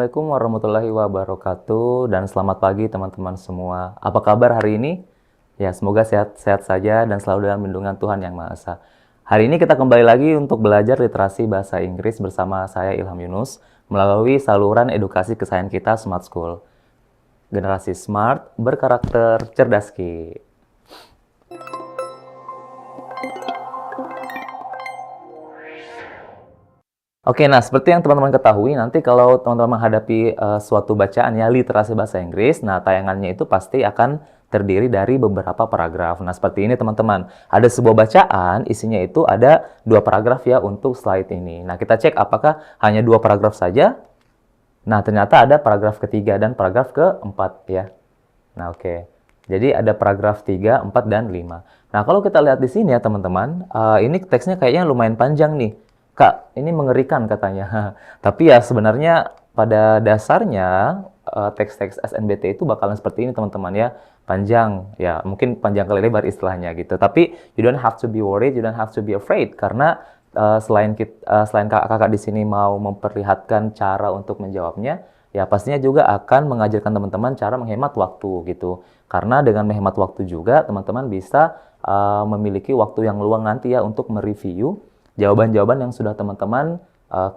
Assalamualaikum warahmatullahi wabarakatuh dan selamat pagi teman-teman semua. Apa kabar hari ini? Ya, semoga sehat-sehat saja dan selalu dalam lindungan Tuhan Yang Maha Esa. Hari ini kita kembali lagi untuk belajar literasi bahasa Inggris bersama saya Ilham Yunus melalui saluran edukasi kesayangan kita Smart School. Generasi smart berkarakter cerdas Ki. Oke, nah seperti yang teman-teman ketahui, nanti kalau teman-teman menghadapi suatu bacaan ya, literasi bahasa Inggris, nah tayangannya itu pasti akan terdiri dari beberapa paragraf. Nah, seperti ini teman-teman. Ada sebuah bacaan, isinya itu ada 2 paragraf ya untuk slide ini. Nah, kita cek apakah hanya 2 paragraf saja. Nah, ternyata ada paragraf ketiga dan paragraf keempat ya. Nah, oke. Jadi ada paragraf 3, 4, dan 5. Nah, kalau kita lihat di sini ya teman-teman, ini teksnya kayaknya lumayan panjang nih. Kak, ini mengerikan katanya. Tapi ya sebenarnya pada dasarnya teks-teks SNBT itu bakalan seperti ini teman-teman ya. Panjang, ya mungkin panjang kali lebar istilahnya gitu. Tapi you don't have to be worried, you don't have to be afraid. Karena selain kakak-kakak di sini mau memperlihatkan cara untuk menjawabnya, ya pastinya juga akan mengajarkan teman-teman cara menghemat waktu gitu. Karena dengan menghemat waktu juga teman-teman bisa memiliki waktu yang luang nanti ya untuk mereview jawaban-jawaban yang sudah teman-teman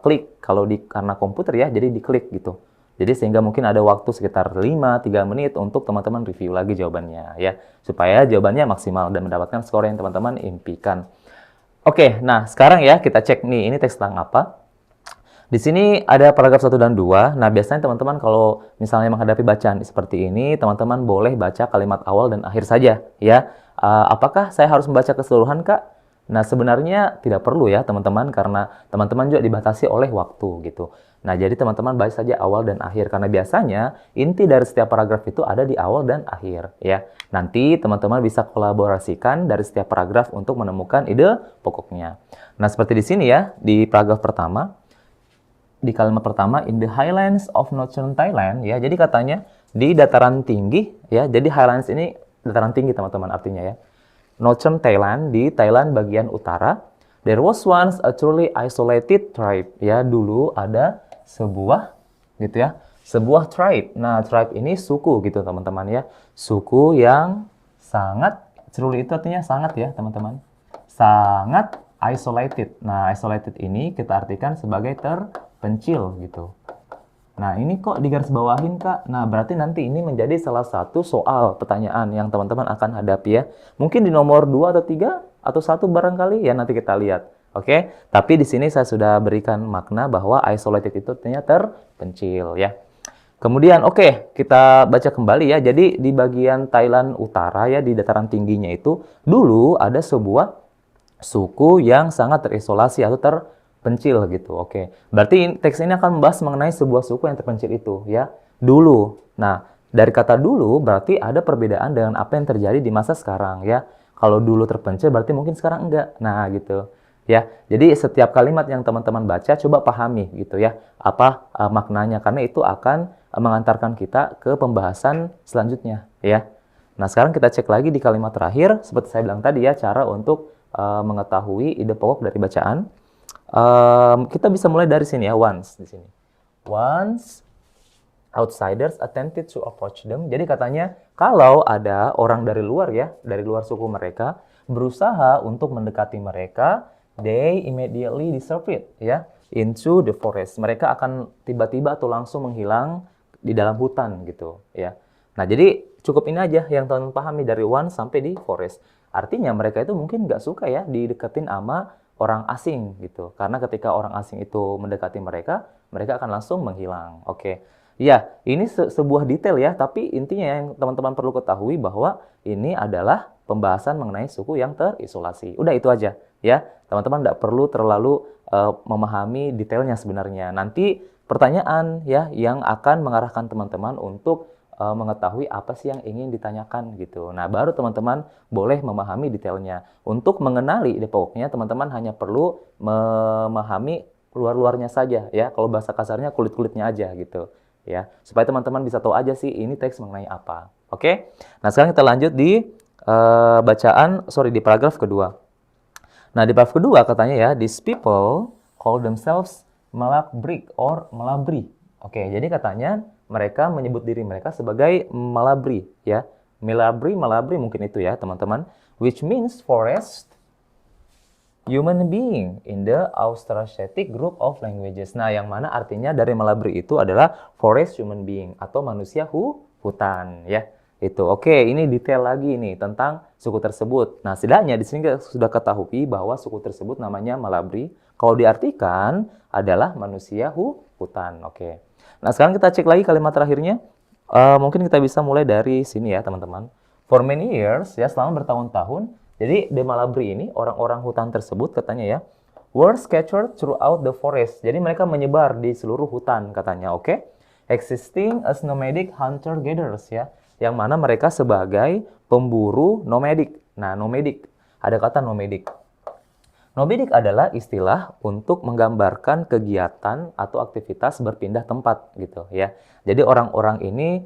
klik kalau karena komputer ya, jadi diklik gitu. Jadi sehingga mungkin ada waktu sekitar 3 menit untuk teman-teman review lagi jawabannya ya, supaya jawabannya maksimal dan mendapatkan skor yang teman-teman impikan. Oke, nah sekarang ya kita cek nih, ini teks tentang apa. Di sini ada paragraf 1 dan 2. Nah, biasanya teman-teman kalau misalnya menghadapi bacaan seperti ini, teman-teman boleh baca kalimat awal dan akhir saja, ya. Apakah saya harus membaca keseluruhan, Kak? Nah, sebenarnya tidak perlu ya, teman-teman, karena teman-teman juga dibatasi oleh waktu, gitu. Nah, jadi teman-teman baca saja awal dan akhir, karena biasanya inti dari setiap paragraf itu ada di awal dan akhir, ya. Nanti teman-teman bisa kolaborasikan dari setiap paragraf untuk menemukan ide pokoknya. Nah, seperti di sini ya, di paragraf pertama, di kalimat pertama, in the highlands of northern Thailand, ya. Jadi katanya di dataran tinggi, ya. Jadi highlands ini dataran tinggi, teman-teman, artinya ya. Northern Thailand, di Thailand bagian utara, there was once a truly isolated tribe, ya. Dulu ada sebuah, gitu ya, sebuah tribe. Nah, tribe ini suku, gitu, teman-teman ya. Suku yang sangat, truly itu artinya sangat ya, teman-teman. Sangat isolated. Nah, isolated ini kita artikan sebagai terpencil gitu. Nah, ini kok digarisbawahin, Kak? Nah, berarti nanti ini menjadi salah satu soal pertanyaan yang teman-teman akan hadapi ya. Mungkin di nomor 2 atau 3 atau 1 barangkali ya, nanti kita lihat. Oke? Tapi di sini saya sudah berikan makna bahwa isolated itu artinya terpencil ya. Kemudian, oke, kita baca kembali ya. Jadi di bagian Thailand utara ya, di dataran tingginya itu dulu ada sebuah suku yang sangat terisolasi atau terpencil gitu. Oke. Berarti teks ini akan membahas mengenai sebuah suku yang terpencil itu ya. Dulu. Nah, dari kata dulu berarti ada perbedaan dengan apa yang terjadi di masa sekarang ya. Kalau dulu terpencil berarti mungkin sekarang enggak. Nah, gitu. Ya. Jadi setiap kalimat yang teman-teman baca coba pahami gitu ya. Apa maknanya, karena itu akan mengantarkan kita ke pembahasan selanjutnya ya. Nah, sekarang kita cek lagi di kalimat terakhir seperti saya bilang tadi ya, cara untuk mengetahui ide pokok dari bacaan. Kita bisa mulai dari sini ya, once di sini. Once outsiders attempted to approach them. Jadi katanya kalau ada orang dari luar ya, dari luar suku mereka berusaha untuk mendekati mereka, they immediately disappeared ya into the forest. Mereka akan tiba-tiba atau langsung menghilang di dalam hutan gitu ya. Nah, jadi cukup ini aja yang teman-teman pahami dari once sampai di forest. Artinya mereka itu mungkin nggak suka ya dideketin sama orang asing gitu. Karena ketika orang asing itu mendekati mereka, mereka akan langsung menghilang. Oke. Ya, ini sebuah detail ya, tapi intinya yang teman-teman perlu ketahui bahwa ini adalah pembahasan mengenai suku yang terisolasi. Udah itu aja ya. Teman-teman nggak perlu terlalu memahami detailnya sebenarnya. Nanti pertanyaan ya yang akan mengarahkan teman-teman untuk mengetahui apa sih yang ingin ditanyakan gitu. Nah, baru teman-teman boleh memahami detailnya. Untuk mengenali ide pokoknya, teman-teman hanya perlu memahami luar-luarnya saja ya. Kalau bahasa kasarnya kulit-kulitnya aja gitu ya. Supaya teman-teman bisa tahu aja sih ini teks mengenai apa. Oke? Nah, sekarang kita lanjut di di paragraf kedua. Nah, di paragraf kedua katanya ya, these people call themselves Malabrik or Malabri. Oke, jadi katanya mereka menyebut diri mereka sebagai Malabri, ya. Malabri mungkin itu ya, teman-teman. Which means forest human being in the Austroasiatic group of languages. Nah, yang mana artinya dari Malabri itu adalah forest human being atau manusia hutan, ya. Itu. Oke, ini detail lagi nih tentang suku tersebut. Nah, setidaknya di sini kita sudah ketahui bahwa suku tersebut namanya Malabri. Kalau diartikan adalah manusia hutan. Oke. Nah, sekarang kita cek lagi kalimat terakhirnya. Mungkin kita bisa mulai dari sini ya, teman-teman. For many years, ya selama bertahun-tahun, jadi di Malabri ini, orang-orang hutan tersebut katanya ya, were scattered throughout the forest. Jadi mereka menyebar di seluruh hutan katanya, oke? Existing as nomadic hunter-gatherers ya, yang mana mereka sebagai pemburu nomadik. Nah, nomadik, ada kata nomadik. Nomadic adalah istilah untuk menggambarkan kegiatan atau aktivitas berpindah tempat gitu ya. Jadi orang-orang ini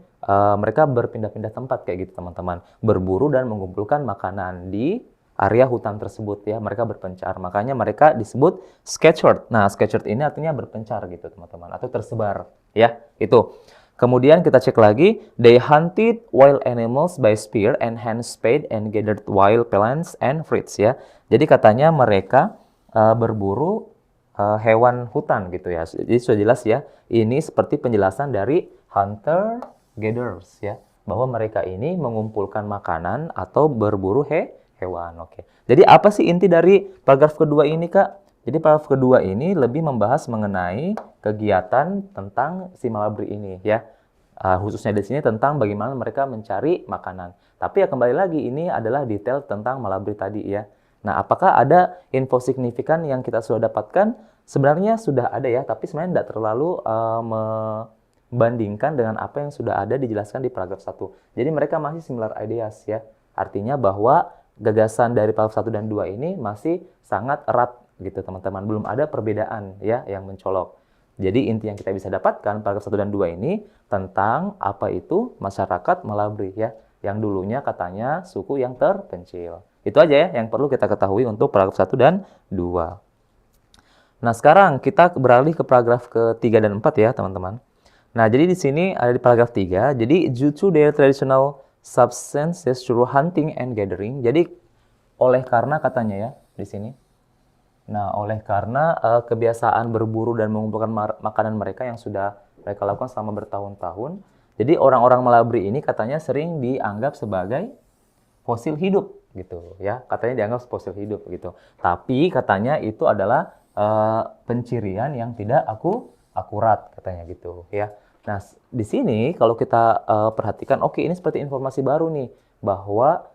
mereka berpindah-pindah tempat kayak gitu teman-teman. Berburu dan mengumpulkan makanan di area hutan tersebut ya. Mereka berpencar. Makanya mereka disebut scattered. Nah, scattered ini artinya berpencar gitu teman-teman atau tersebar ya. Itu. Kemudian kita cek lagi, they hunted wild animals by spear and hand spade and gathered wild plants and fruits ya. Jadi katanya mereka berburu hewan hutan gitu ya. Jadi sudah jelas ya, ini seperti penjelasan dari hunter gatherers ya, bahwa mereka ini mengumpulkan makanan atau berburu hewan. Oke. Jadi apa sih inti dari paragraf kedua ini, Kak? Jadi paragraf kedua ini lebih membahas mengenai kegiatan tentang si Malabri ini ya. Khususnya di sini tentang bagaimana mereka mencari makanan. Tapi ya kembali lagi ini adalah detail tentang Malabri tadi ya. Nah, apakah ada info signifikan yang kita sudah dapatkan? Sebenarnya sudah ada ya, tapi sebenarnya tidak terlalu membandingkan dengan apa yang sudah ada dijelaskan di paragraf 1. Jadi mereka masih similar ideas ya. Artinya bahwa gagasan dari paragraf 1 dan 2 ini masih sangat erat gitu teman-teman, belum ada perbedaan ya yang mencolok. Jadi inti yang kita bisa dapatkan paragraf 1 dan 2 ini tentang apa itu masyarakat Malabri ya, yang dulunya katanya suku yang terpencil. Itu aja ya yang perlu kita ketahui untuk paragraf 1 dan 2. Nah, sekarang kita beralih ke paragraf ke-3 dan 4 ya, teman-teman. Nah, jadi di sini ada di paragraf 3, jadi due to their traditional substances through hunting and gathering. Jadi oleh karena katanya ya di sini. Nah, oleh karena kebiasaan berburu dan mengumpulkan makanan mereka yang sudah mereka lakukan selama bertahun-tahun, jadi orang-orang Malabri ini katanya sering dianggap sebagai fosil hidup gitu ya. Katanya dianggap fosil hidup gitu. Tapi katanya itu adalah pencirian yang tidak akurat katanya gitu ya. Nah, di sini kalau kita perhatikan, oke, ini seperti informasi baru nih bahwa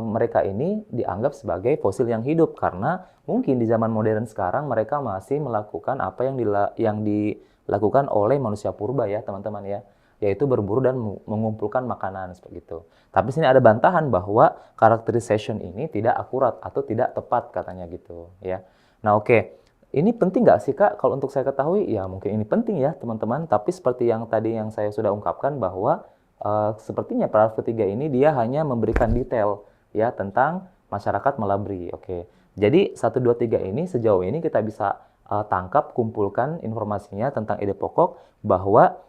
mereka ini dianggap sebagai fosil yang hidup karena mungkin di zaman modern sekarang mereka masih melakukan apa yang dilakukan oleh manusia purba ya teman-teman ya, yaitu berburu dan mengumpulkan makanan seperti itu. Tapi sini ada bantahan bahwa characterization ini tidak akurat atau tidak tepat katanya gitu ya. Nah, oke. Ini penting nggak sih Kak kalau untuk saya ketahui? Ya mungkin ini penting ya teman-teman, tapi seperti yang tadi yang saya sudah ungkapkan bahwa sepertinya paragraf ketiga ini dia hanya memberikan detail ya tentang masyarakat Malabri. Oke. Jadi 1 2 3 ini sejauh ini kita bisa tangkap, kumpulkan informasinya tentang ide pokok bahwa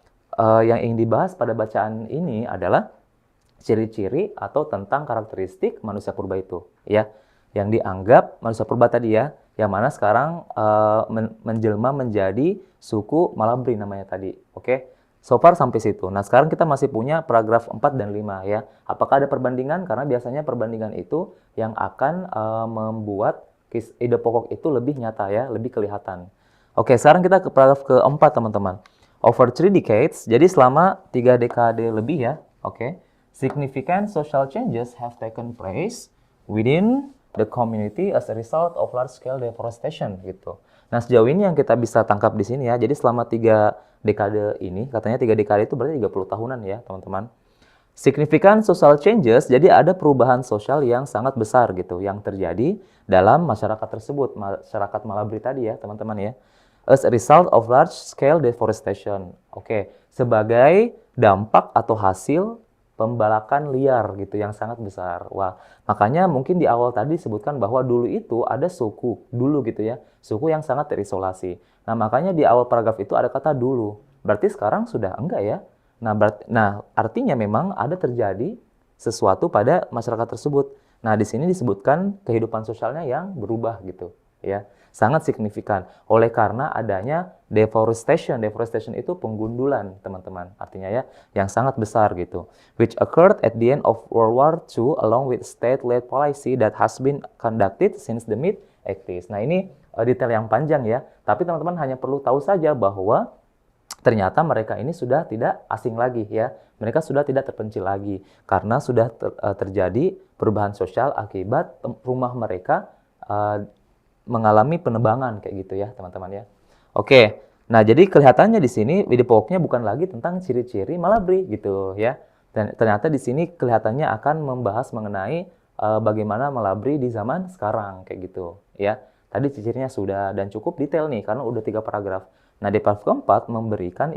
yang ingin dibahas pada bacaan ini adalah ciri-ciri atau tentang karakteristik manusia purba itu ya. Yang dianggap manusia purba tadi ya, yang mana sekarang menjelma menjadi suku Malabri namanya tadi. Oke. So far sampai situ. Nah, sekarang kita masih punya paragraf 4 dan 5 ya. Apakah ada perbandingan? Karena biasanya perbandingan itu yang akan membuat ide pokok itu lebih nyata ya, lebih kelihatan. Oke, sekarang kita ke paragraf keempat teman-teman. Over 3 decades, jadi selama 3 dekade lebih ya. Oke. Significant social changes have taken place within the community as a result of large-scale deforestation gitu. Nah, sejauh ini yang kita bisa tangkap di sini ya, jadi selama 3 dekade ini, katanya 3 dekade itu berarti 30 tahunan ya, teman-teman. Significant social changes, jadi ada perubahan sosial yang sangat besar gitu, yang terjadi dalam masyarakat tersebut, masyarakat Malabri tadi ya, teman-teman ya. As a result of large-scale deforestation. Oke, sebagai dampak atau hasil pembalakan liar gitu yang sangat besar. Wah, makanya mungkin di awal tadi disebutkan bahwa dulu itu ada suku, dulu gitu ya, suku yang sangat terisolasi. Nah, makanya di awal paragraf itu ada kata dulu. Berarti sekarang sudah enggak ya. Nah, artinya memang ada terjadi sesuatu pada masyarakat tersebut. Nah, di sini disebutkan kehidupan sosialnya yang berubah gitu, ya. Sangat signifikan. Oleh karena adanya deforestation. Deforestation itu penggundulan, teman-teman. Artinya ya, yang sangat besar gitu. Which occurred at the end of World War II along with state-led policy that has been conducted since the mid-80s. Nah, ini detail yang panjang ya. Tapi teman-teman hanya perlu tahu saja bahwa ternyata mereka ini sudah tidak asing lagi ya. Mereka sudah tidak terpencil lagi karena sudah terjadi perubahan sosial akibat rumah mereka mengalami penebangan kayak gitu ya, teman-teman ya. Oke. Nah, jadi kelihatannya di sini video pokoknya bukan lagi tentang ciri-ciri Malabry gitu ya. Dan ternyata di sini kelihatannya akan membahas mengenai bagaimana Malabry di zaman sekarang kayak gitu ya. Tadi ciri-cirinya sudah dan cukup detail nih karena udah 3 paragraf. Nah, di paragraf keempat memberikan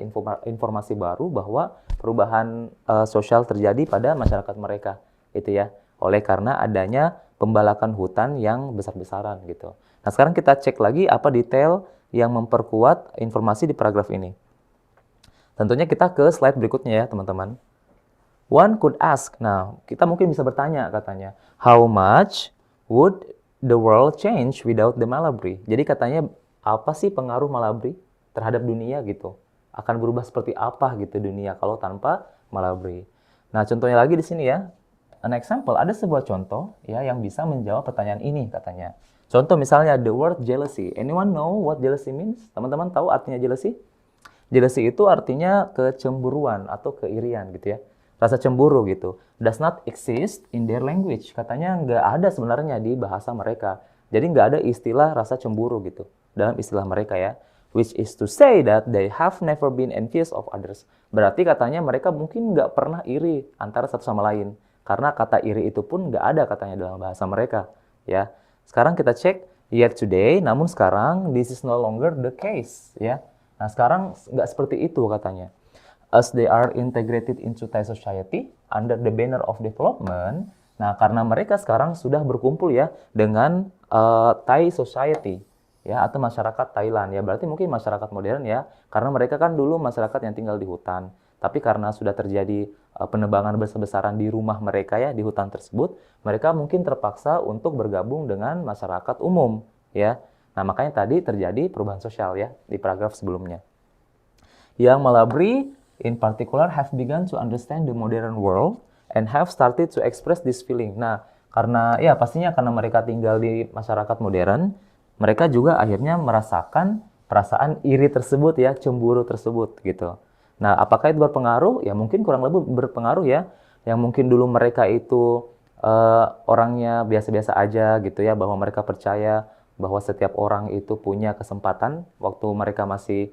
informasi baru bahwa perubahan sosial terjadi pada masyarakat mereka, gitu ya. Oleh karena adanya pembalakan hutan yang besar-besaran gitu. Nah, sekarang kita cek lagi apa detail yang memperkuat informasi di paragraf ini. Tentunya kita ke slide berikutnya ya, teman-teman. One could ask, nah kita mungkin bisa bertanya katanya, how much would the world change without the Malabry? Jadi katanya apa sih pengaruh Malabry terhadap dunia gitu? Akan berubah seperti apa gitu dunia kalau tanpa Malabry? Nah, contohnya lagi di sini ya. An example, ada sebuah contoh ya yang bisa menjawab pertanyaan ini katanya. Contoh misalnya the word jealousy. Anyone know what jealousy means? Teman-teman tahu artinya jealousy? Jealousy itu artinya kecemburuan atau keirian gitu ya. Rasa cemburu gitu. Does not exist in their language. Katanya nggak ada sebenarnya di bahasa mereka. Jadi nggak ada istilah rasa cemburu gitu dalam istilah mereka ya. Which is to say that they have never been envious of others. Berarti katanya mereka mungkin nggak pernah iri antara satu sama lain. Karena kata iri itu pun nggak ada katanya dalam bahasa mereka. Ya. Sekarang kita cek, yet today, namun sekarang this is no longer the case. Ya. Nah, sekarang nggak seperti itu katanya. As they are integrated into Thai society under the banner of development. Nah, karena mereka sekarang sudah berkumpul ya dengan Thai society ya atau masyarakat Thailand ya. Berarti mungkin masyarakat modern ya, karena mereka kan dulu masyarakat yang tinggal di hutan. Tapi karena sudah terjadi penebangan besar-besaran di rumah mereka ya di hutan tersebut, mereka mungkin terpaksa untuk bergabung dengan masyarakat umum ya. Nah, makanya tadi terjadi perubahan sosial ya di paragraf sebelumnya. Yang Malabry in particular have begun to understand the modern world and have started to express this feeling. Nah, karena ya pastinya karena mereka tinggal di masyarakat modern, mereka juga akhirnya merasakan perasaan iri tersebut ya, cemburu tersebut gitu. Nah, apakah itu berpengaruh? Ya mungkin kurang lebih berpengaruh ya. Yang mungkin dulu mereka itu orangnya biasa-biasa aja gitu ya, bahwa mereka percaya bahwa setiap orang itu punya kesempatan waktu mereka masih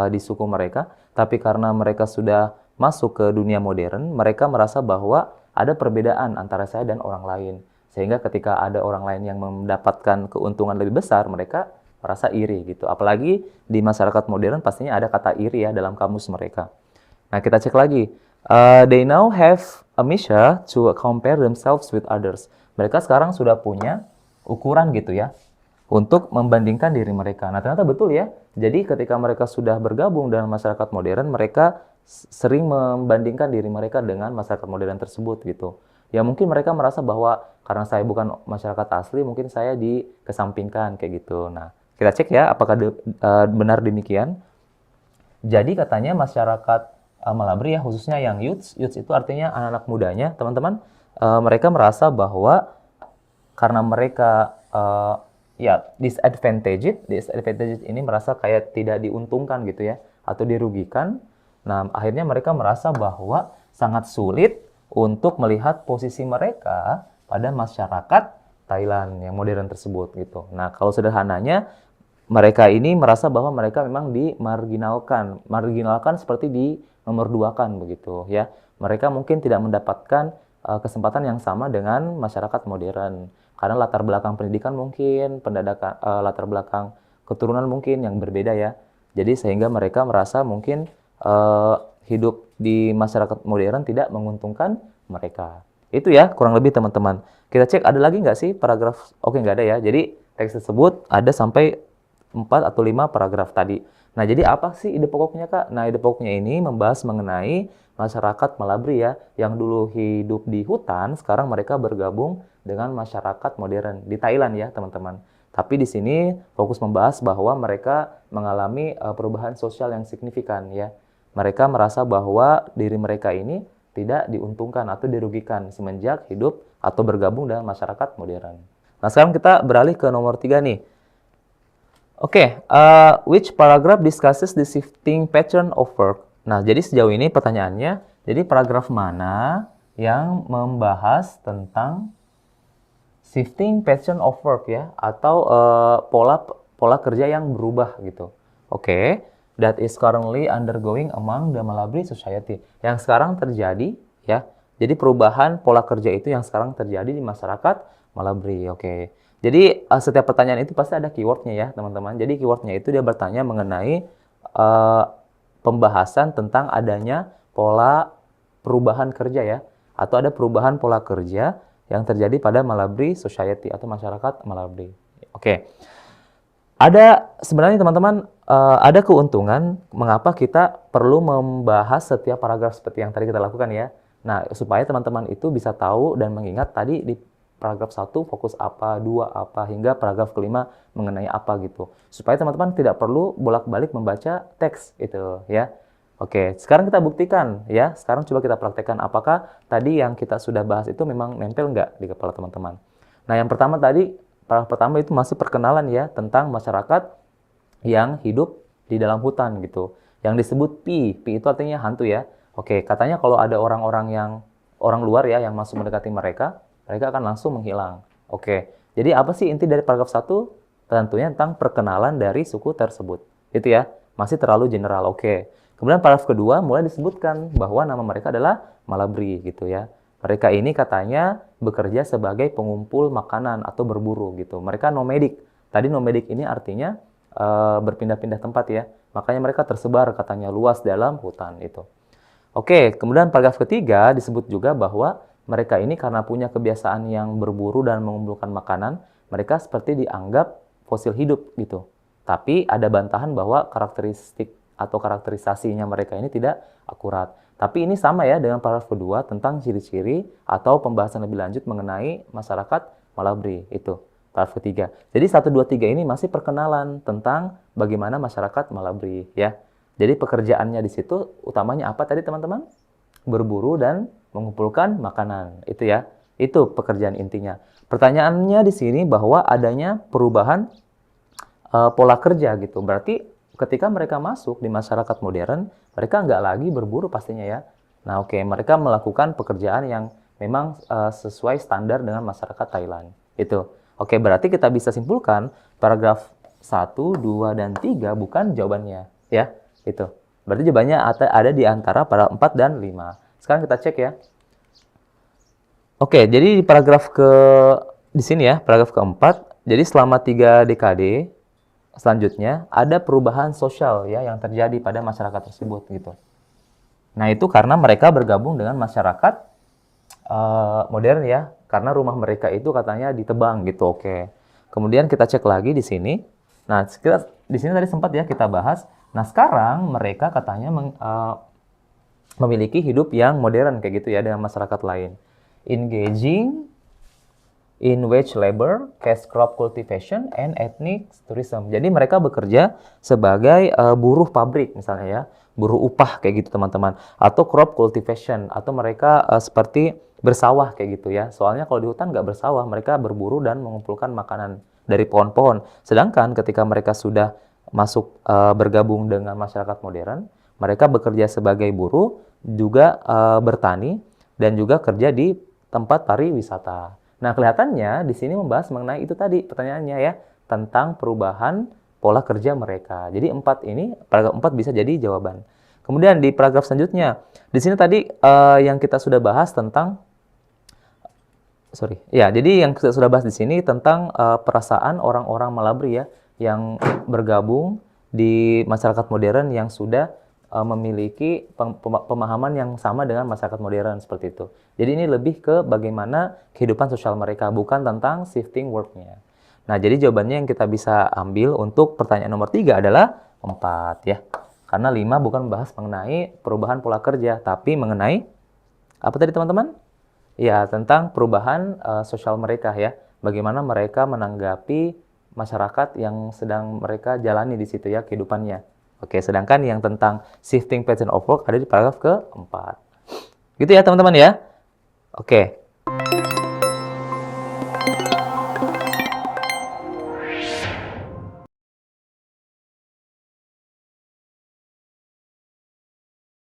di suku mereka. Tapi karena mereka sudah masuk ke dunia modern, mereka merasa bahwa ada perbedaan antara saya dan orang lain. Sehingga ketika ada orang lain yang mendapatkan keuntungan lebih besar, mereka merasa iri gitu. Apalagi di masyarakat modern pastinya ada kata iri ya dalam kamus mereka. Nah, kita cek lagi. They now have a measure to compare themselves with others. Mereka sekarang sudah punya ukuran gitu ya untuk membandingkan diri mereka. Nah, ternyata betul ya. Jadi ketika mereka sudah bergabung dengan masyarakat modern, mereka sering membandingkan diri mereka dengan masyarakat modern tersebut gitu. Ya mungkin mereka merasa bahwa karena saya bukan masyarakat asli, mungkin saya dikesampingkan kayak gitu. Nah, kita cek ya apakah benar demikian. Jadi katanya masyarakat Malabry ya khususnya yang youths itu artinya anak-anak mudanya, teman-teman, mereka merasa bahwa karena mereka ya disadvantaged ini merasa kayak tidak diuntungkan gitu ya atau dirugikan. Nah, akhirnya mereka merasa bahwa sangat sulit untuk melihat posisi mereka pada masyarakat Thailand yang modern tersebut gitu. Nah, kalau sederhananya mereka ini merasa bahwa mereka memang marginalkan seperti di nomor 2-kan begitu ya. Mereka mungkin tidak mendapatkan kesempatan yang sama dengan masyarakat modern karena latar belakang pendidikan mungkin, latar belakang keturunan mungkin yang berbeda ya. Jadi sehingga mereka merasa mungkin hidup di masyarakat modern tidak menguntungkan mereka. Itu ya kurang lebih teman-teman. Kita cek ada lagi nggak sih paragraf? Oke, nggak ada ya. Jadi teks tersebut ada sampai 4 atau 5 paragraf tadi. Nah, jadi apa sih ide pokoknya, Kak? Nah, ide pokoknya ini membahas mengenai masyarakat Malabri ya, yang dulu hidup di hutan, sekarang mereka bergabung dengan masyarakat modern di Thailand ya, teman-teman. Tapi di sini fokus membahas bahwa mereka mengalami perubahan sosial yang signifikan ya. Mereka merasa bahwa diri mereka ini tidak diuntungkan atau dirugikan semenjak hidup atau bergabung dengan masyarakat modern. Nah, sekarang kita beralih ke nomor 3 nih. Oke, which paragraph discusses the shifting pattern of work? Nah, jadi sejauh ini pertanyaannya, jadi paragraf mana yang membahas tentang shifting pattern of work ya, atau pola kerja yang berubah gitu. Oke, that is currently undergoing among the Malabri society. Yang sekarang terjadi ya. Jadi perubahan pola kerja itu yang sekarang terjadi di masyarakat Malabri. Oke. Jadi setiap pertanyaan itu pasti ada keywordnya ya, teman-teman. Jadi keywordnya itu dia bertanya mengenai pembahasan tentang adanya pola perubahan kerja ya, atau ada perubahan pola kerja yang terjadi pada Malabri Society atau masyarakat Malabri. Oke. Ada sebenarnya teman-teman ada keuntungan mengapa kita perlu membahas setiap paragraf seperti yang tadi kita lakukan ya. Nah, supaya teman-teman itu bisa tahu dan mengingat tadi di paragraf 1 fokus apa, 2 apa, hingga paragraf kelima mengenai apa gitu. Supaya teman-teman tidak perlu bolak-balik membaca teks itu ya. Oke, sekarang kita buktikan ya. Sekarang coba kita praktekkan apakah tadi yang kita sudah bahas itu memang nempel nggak di kepala teman-teman. Nah, yang pertama tadi, paragraf pertama itu masih perkenalan ya tentang masyarakat yang hidup di dalam hutan gitu. Yang disebut pi itu artinya hantu ya. Oke, katanya kalau ada orang-orang yang orang luar ya yang masuk mendekati mereka, mereka akan langsung menghilang. Oke, jadi apa sih inti dari paragraf 1? Tentunya tentang perkenalan dari suku tersebut. Itu ya, masih terlalu general. Oke. Kemudian paragraf kedua mulai disebutkan bahwa nama mereka adalah Malabri gitu ya. Mereka ini katanya bekerja sebagai pengumpul makanan atau berburu gitu. Mereka nomadik. Tadi nomadik ini artinya berpindah-pindah tempat ya. Makanya mereka tersebar katanya luas dalam hutan itu. Oke, kemudian paragraf ketiga disebut juga bahwa mereka ini karena punya kebiasaan yang berburu dan mengumpulkan makanan, mereka seperti dianggap fosil hidup gitu. Tapi ada bantahan bahwa karakteristik atau karakterisasinya mereka ini tidak akurat. Tapi ini sama ya dengan paragraf kedua tentang ciri-ciri atau pembahasan lebih lanjut mengenai masyarakat Malabri itu. Paragraf ketiga. Jadi 1, 2, 3 ini masih perkenalan tentang bagaimana masyarakat Malabri ya. Jadi pekerjaannya di situ utamanya apa tadi teman-teman? Berburu dan mengumpulkan makanan. Itu ya. Itu pekerjaan intinya. Pertanyaannya di sini bahwa adanya perubahan pola kerja gitu. Berarti ketika mereka masuk di masyarakat modern, mereka nggak lagi berburu pastinya ya. Nah oke, mereka melakukan pekerjaan yang memang sesuai standar dengan masyarakat Thailand. Itu. Oke, berarti kita bisa simpulkan paragraf 1, 2, dan 3 bukan jawabannya. Ya, itu. Berarti jawabannya ada di antara paragraf 4 dan 5. Sekarang kita cek ya. Oke, jadi di paragraf di sini ya, paragraf keempat. Jadi selama 3 dekade selanjutnya ada perubahan sosial ya yang terjadi pada masyarakat tersebut gitu. Nah, itu karena mereka bergabung dengan masyarakat modern ya, karena rumah mereka itu katanya ditebang gitu. Oke. Kemudian kita cek lagi di sini. Nah, di sini tadi sempat ya kita bahas. Nah, sekarang mereka katanya memiliki hidup yang modern kayak gitu ya dengan masyarakat lain. Engaging in wage labor, cash crop cultivation, and ethnic tourism. Jadi mereka bekerja sebagai buruh pabrik misalnya ya, buruh upah kayak gitu teman-teman. Atau crop cultivation, atau mereka seperti bersawah kayak gitu ya. Soalnya kalau di hutan nggak bersawah, mereka berburu dan mengumpulkan makanan dari pohon-pohon. Sedangkan ketika mereka sudah masuk bergabung dengan masyarakat modern, mereka bekerja sebagai buruh, juga bertani, dan juga kerja di tempat pariwisata. Nah, kelihatannya di sini membahas mengenai itu tadi pertanyaannya ya, tentang perubahan pola kerja mereka. Jadi paragraf 4 bisa jadi jawaban. Kemudian di paragraf selanjutnya, di sini tadi yang kita sudah bahas tentang jadi yang kita sudah bahas di sini tentang perasaan orang-orang Malabri ya, yang bergabung di masyarakat modern yang sudah memiliki pemahaman yang sama dengan masyarakat modern seperti itu. Jadi ini lebih ke bagaimana kehidupan sosial mereka, bukan tentang shifting work-nya. Nah, jadi jawabannya yang kita bisa ambil untuk pertanyaan nomor 3 adalah ke-4 ya. Karena 5 bukan membahas mengenai perubahan pola kerja, tapi mengenai apa tadi teman-teman? Ya, tentang perubahan sosial mereka ya. Bagaimana mereka menanggapi masyarakat yang sedang mereka jalani di situ ya kehidupannya. Oke, sedangkan yang tentang shifting pattern of work ada di paragraf ke-4. Gitu ya teman-teman ya. Oke.